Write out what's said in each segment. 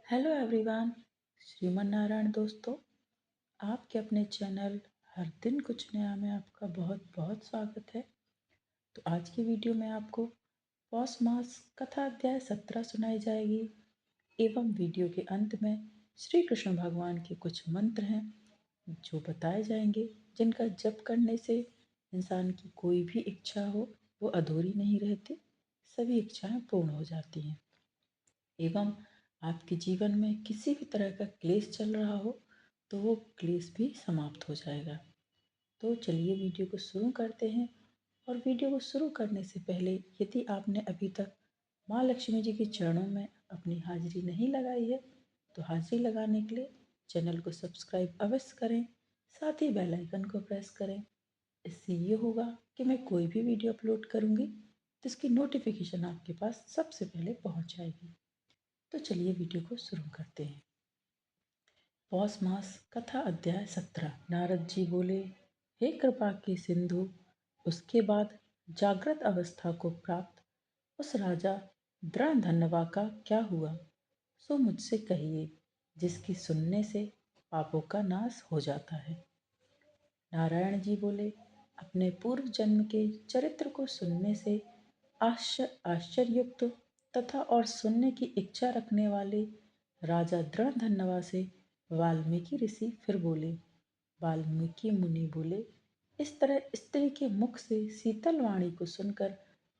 Hello everyone. Shriman Narayan दोस्तों, आपके अपने चैनल हर दिन कुछ नया में आपका बहुत बहुत स्वागत है। तो आज की वीडियो में आपको पौष मास कथा अध्याय 17 सुनाई जाएगी एवं वीडियो के अंत में श्री कृष्ण भगवान के कुछ मंत्र हैं जो बताए जाएंगे, जिनका जप करने से इंसान की कोई भी इच्छा हो वो अधूरी नहीं रहती, सभी इच्छाएं पूर्ण हो जाती हैं। एवं आपके जीवन में किसी भी तरह का क्लेश चल रहा हो तो वो क्लेश भी समाप्त हो जाएगा। तो चलिए वीडियो को शुरू करते हैं। और वीडियो को शुरू करने से पहले यदि आपने अभी तक माँ लक्ष्मी जी के चरणों में अपनी हाजिरी नहीं लगाई है तो हाजिरी लगाने के लिए चैनल को सब्सक्राइब अवश्य करें, साथ ही बेल आइकन को प्रेस करें। इससे ये होगा कि मैं कोई भी वीडियो अपलोड करूँगी तो इसकी नोटिफिकेशन आपके पास सबसे पहले पहुँच जाएगी। तो चलिए वीडियो को शुरू करते हैं। पौष मास कथा अध्याय 17। नारद जी बोले, हे कृपा के सिंधु, उसके बाद जागृत अवस्था को प्राप्त उस राजा द्रंधनवा का क्या हुआ, सो मुझसे कहिए, जिसकी सुनने से पापों का नाश हो जाता है। नारायण जी बोले, अपने पूर्व जन्म के चरित्र को सुनने से आश्चर्ययुक्त तथा और सुनने की इच्छा रखने वाले राजा दृढ़धन्वा से वाल्मीकि ऋषि फिर बोले। वाल्मीकि मुनि बोले, इस तरह स्त्री के मुख से शीतल वाणी को सुनकर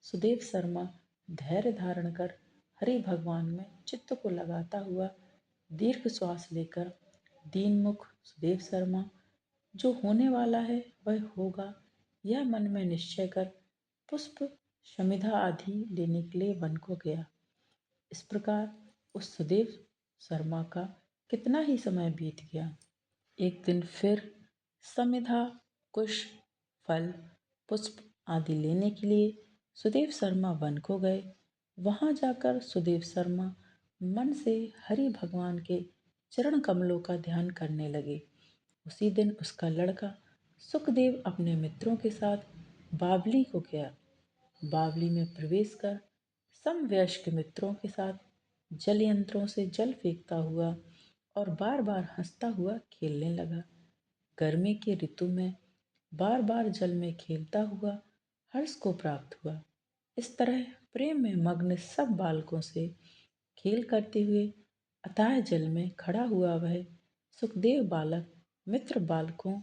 सुदेव शर्मा धैर्य धारण कर हरि भगवान में चित्त को लगाता हुआ दीर्घ श्वास लेकर दीनमुख सुदेव शर्मा, जो होने वाला है वह होगा, यह मन में निश्चय कर पुष्प शमिधा आदि लेने के लिए वन को गया। इस प्रकार उस सुदेव शर्मा का कितना ही समय बीत गया। एक दिन फिर समिधा, कुश, फल, पुष्प आदि लेने के लिए सुदेव शर्मा वन को गए। वहां जाकर सुदेव शर्मा मन से हरि भगवान के चरण कमलों का ध्यान करने लगे। उसी दिन उसका लड़का सुखदेव अपने मित्रों के साथ बावली को गया। बावली में प्रवेश कर समवयस्क मित्रों के साथ जल यंत्रों से जल फेंकता हुआ और बार बार हंसता हुआ खेलने लगा। गर्मी के ऋतु में बार बार जल में खेलता हुआ हर्ष को प्राप्त हुआ। इस तरह प्रेम में मग्न सब बालकों से खेल करते हुए अथाह जल में खड़ा हुआ वह सुखदेव बालक मित्र बालकों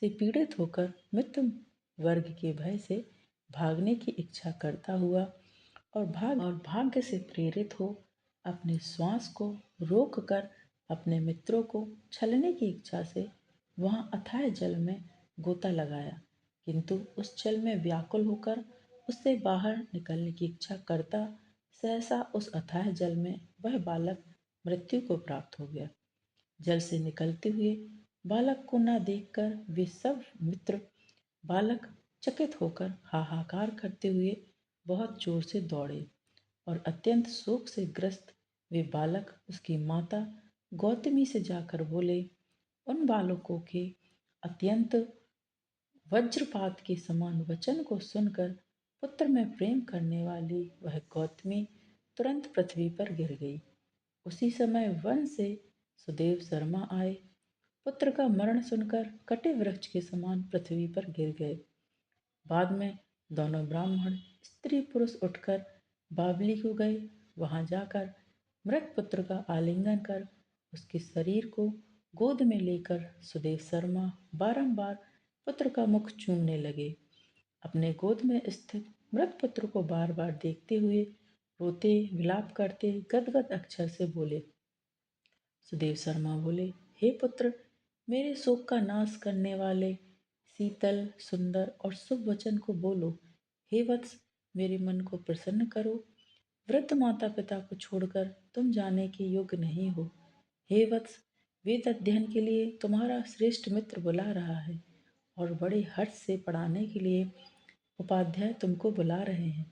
से पीड़ित होकर मित्र वर्ग के भय से भागने की इच्छा करता हुआ और भाग्य से प्रेरित हो अपने श्वास को रोक कर अपने मित्रों को छलने की इच्छा से वहां अथाह जल में गोता लगाया, किंतु उस जल में व्याकुल होकर उससे बाहर निकलने की इच्छा करता सहसा उस अथाह जल में वह बालक मृत्यु को प्राप्त हो गया। जल से निकलते हुए बालक को न देखकर वे सब मित्र बालक चकित होकर हाहाकार करते हुए बहुत जोर से दौड़े और अत्यंत शोक से ग्रस्त वे बालक उसकी माता गौतमी से जाकर बोले। उन बालकों के अत्यंत वज्रपात के समान वचन को सुनकर पुत्र में प्रेम करने वाली वह गौतमी तुरंत पृथ्वी पर गिर गई। उसी समय वन से सुदेव शर्मा आए। पुत्र का मरण सुनकर कटे वृक्ष के समान पृथ्वी पर गिर गए। बाद में दोनों ब्राह्मण स्त्री पुरुष उठकर बावली को गए। वहां जाकर मृत पुत्र का आलिंगन कर उसके शरीर को गोद में लेकर सुदेव शर्मा बारंबार पुत्र का मुख चूमने लगे। अपने गोद में स्थित मृत पुत्र को बार बार देखते हुए रोते विलाप करते गदगद अक्षर से बोले। सुदेव शर्मा बोले, हे पुत्र, मेरे शोक का नाश करने वाले शीतल सुंदर और शुभ वचन को बोलो। हे वत्स, मेरे मन को प्रसन्न करो। वृद्ध माता पिता को छोड़कर तुम जाने के योग्य नहीं हो। हे वत्स, वेद अध्ययन के लिए तुम्हारा श्रेष्ठ मित्र बुला रहा है और बड़े हर्ष से पढ़ाने के लिए उपाध्याय तुमको बुला रहे हैं।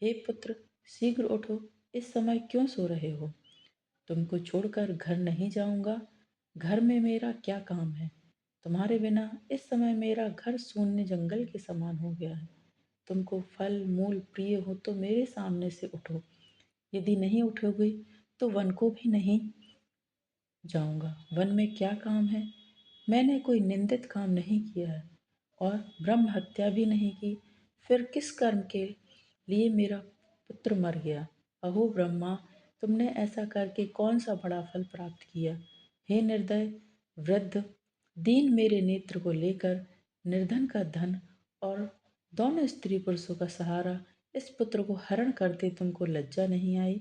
हे पुत्र, शीघ्र उठो, इस समय क्यों सो रहे हो? तुमको छोड़कर घर नहीं जाऊंगा। घर में मेरा क्या काम है? तुम्हारे बिना इस समय मेरा घर शून्य जंगल के समान हो गया है। तुमको फल मूल प्रिय हो तो मेरे सामने से उठो। यदि नहीं उठोगे तो वन को भी नहीं जाऊंगा। वन में क्या काम है? मैंने कोई निंदित काम नहीं किया है और ब्रह्म हत्या भी नहीं की। फिर किस कर्म के लिए मेरा पुत्र मर गया? अहो ब्रह्मा, तुमने ऐसा करके कौन सा बड़ा फल प्राप्त किया? हे निर्दय वृद्ध, दीन मेरे नेत्र को लेकर निर्धन का धन और दोनों स्त्री पुरुषों का सहारा इस पुत्र को हरण करते तुमको लज्जा नहीं आई?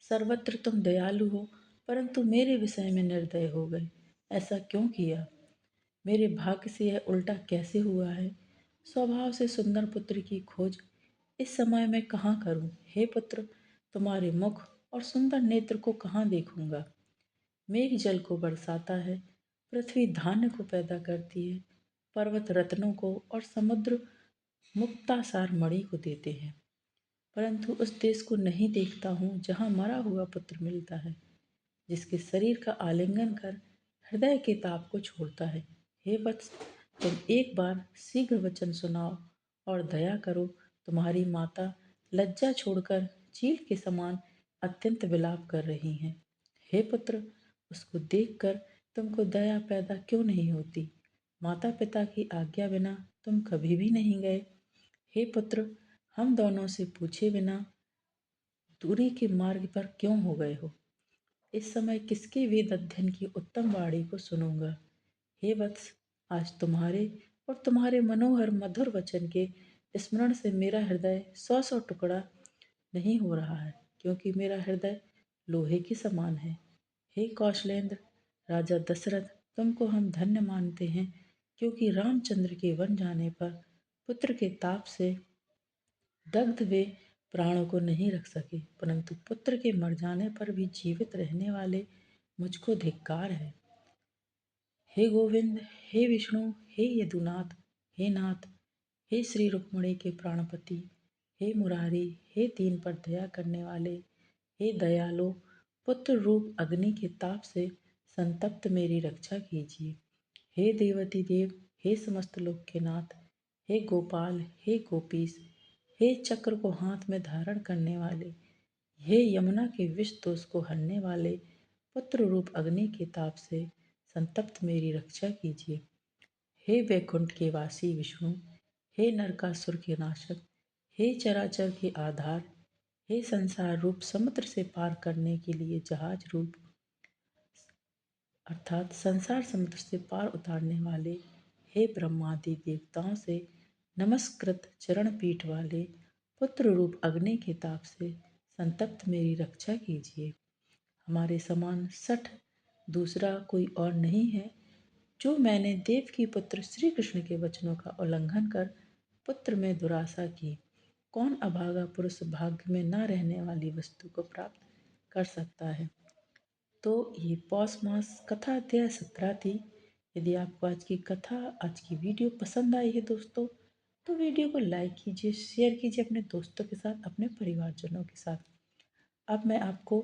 सर्वत्र तुम दयालु हो, परंतु मेरे विषय में निर्दय हो गए। ऐसा क्यों किया? मेरे भाग्य से यह उल्टा कैसे हुआ है? स्वभाव से सुंदर पुत्र की खोज इस समय मैं कहाँ करूं? हे पुत्र, तुम्हारे मुख और सुंदर नेत्र को कहाँ देखूंगा? मेघ जल को बरसाता है, पृथ्वी धान्य को पैदा करती है, पर्वत रत्नों को और समुद्र मुक्तासार मणि को देते हैं, परंतु उस देश को नहीं देखता हूँ जहाँ मरा हुआ पुत्र मिलता है, जिसके शरीर का आलिंगन कर हृदय के ताप को छोड़ता है। हे वत्स, तुम एक बार शीघ्र वचन सुनाओ और दया करो। तुम्हारी माता लज्जा छोड़कर चील के समान अत्यंत विलाप कर रही हैं। हे पुत्र, उसको देखकर तुमको दया पैदा क्यों नहीं होती? माता पिता की आज्ञा बिना तुम कभी भी नहीं गए। हे पुत्र, हम दोनों से पूछे बिना दूरी के मार्ग पर क्यों हो गए हो? इस समय किसके वेद अध्ययन की उत्तम वाणी को सुनूंगा? हे वत्स, आज तुम्हारे और तुम्हारे मनोहर मधुर वचन के स्मरण से मेरा हृदय सौ सौ टुकड़ा नहीं हो रहा है, क्योंकि मेरा हृदय लोहे के समान है। हे कौशलेंद्र, राजा दशरथ, तुमको हम धन्य मानते हैं, क्योंकि रामचंद्र के वन जाने पर पुत्र के ताप से दग्ध वे प्राणों को नहीं रख सके, परंतु पुत्र के मर जाने पर भी जीवित रहने वाले मुझको धिक्कार है। हे गोविंद, हे विष्णु, हे यदुनाथ, हे नाथ, हे श्री रुक्मणी के प्राणपति, हे मुरारी, हे दीन पर दया करने वाले, हे दयालो, पुत्र रूप अग्नि के ताप से संतप्त मेरी रक्षा कीजिए। हे देवती देव, हे समस्त लोक के नाथ, हे गोपाल, हे गोपीश, हे चक्र को हाथ में धारण करने वाले, हे यमुना के विष दोष को हरने वाले, पुत्र रूप अग्नि के ताप से संतप्त मेरी रक्षा कीजिए। हे वैकुंठ के वासी विष्णु, हे नरकासुर के नाशक, हे चराचर के आधार, हे संसार रूप समुद्र से पार करने के लिए जहाज रूप अर्थात संसार समुद्र से पार उतारने वाले, हे ब्रह्मादि देवताओं से नमस्कृत चरण पीठ वाले, पुत्र रूप अग्नि के ताप से संतप्त मेरी रक्षा कीजिए। हमारे समान सठ दूसरा कोई और नहीं है, जो मैंने देव की पुत्र श्री कृष्ण के वचनों का उल्लंघन कर पुत्र में दुराशा की। कौन अभागा पुरुष भाग्य में न रहने वाली वस्तु को प्राप्त कर सकता है? तो ये पौष मास कथा अध्याय 17 थी। यदि आपको आज की कथा, आज की वीडियो पसंद आई है दोस्तों, तो वीडियो को लाइक कीजिए, शेयर कीजिए अपने दोस्तों के साथ, अपने परिवारजनों के साथ। अब मैं आपको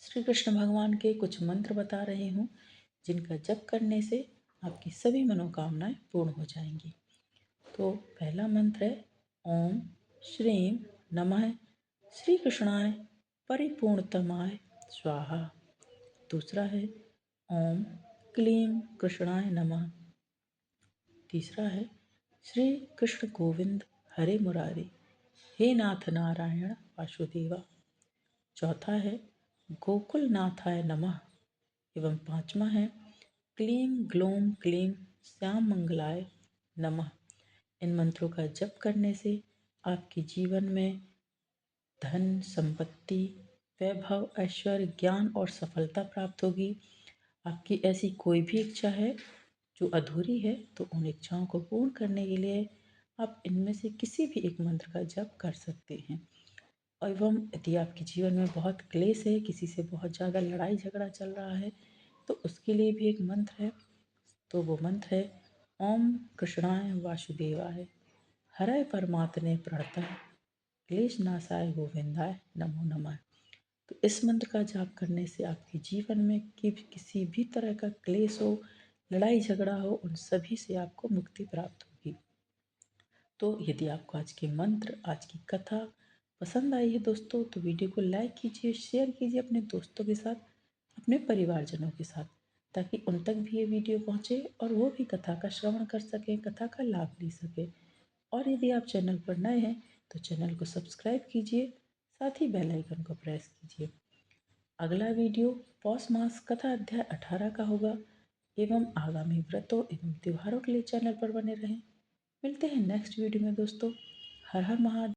श्री कृष्ण भगवान के कुछ मंत्र बता रही हूँ, जिनका जप करने से आपकी सभी मनोकामनाएं पूर्ण हो जाएंगी। तो पहला मंत्र है ओम श्रीम नमः श्री कृष्णाय परिपूर्णतमाय स्वाहा। दूसरा है ओम क्लीं कृष्णाय नमः। तीसरा है श्री कृष्ण गोविंद हरे मुरारी, हे नाथ नारायण वासुदेवा। चौथा है गोकुल नाथाय नमः। एवं पांचवा है क्लीं ग्लोम क्लीं श्याम मंगलाय नमः। इन मंत्रों का जप करने से आपके जीवन में धन, संपत्ति, वैभव, ऐश्वर्य, ज्ञान और सफलता प्राप्त होगी। आपकी ऐसी कोई भी इच्छा है जो अधूरी है, तो उन इच्छाओं को पूर्ण करने के लिए आप इनमें से किसी भी एक मंत्र का जप कर सकते हैं। एवं यदि आपके जीवन में बहुत क्लेश है, किसी से बहुत ज़्यादा लड़ाई झगड़ा चल रहा है, तो उसके लिए भी एक मंत्र है। तो वो मंत्र है ओम कृष्णाय वासुदेवाय हरय परमात्मने प्रणतः क्लेश नाशाय गोविंदाय नमो नमः। तो इस मंत्र का जाप करने से आपके जीवन में किसी भी तरह का क्लेश हो, लड़ाई झगड़ा हो, उन सभी से आपको मुक्ति प्राप्त होगी। तो यदि आपको आज के मंत्र, आज की कथा पसंद आई है दोस्तों, तो वीडियो को लाइक कीजिए, शेयर कीजिए अपने दोस्तों के साथ, अपने परिवारजनों के साथ, ताकि उन तक भी ये वीडियो पहुँचे और वो भी कथा का श्रवण कर सकें, कथा का लाभ ले सकें। और यदि आप चैनल पर नए हैं तो चैनल को सब्सक्राइब कीजिए, साथ ही बेल आइकन को प्रेस कीजिए। अगला वीडियो पौष मास कथा अध्याय 18 का होगा। एवं आगामी व्रतों एवं त्योहारों के लिए चैनल पर बने रहें। मिलते हैं नेक्स्ट वीडियो में दोस्तों। हर हर महादेव।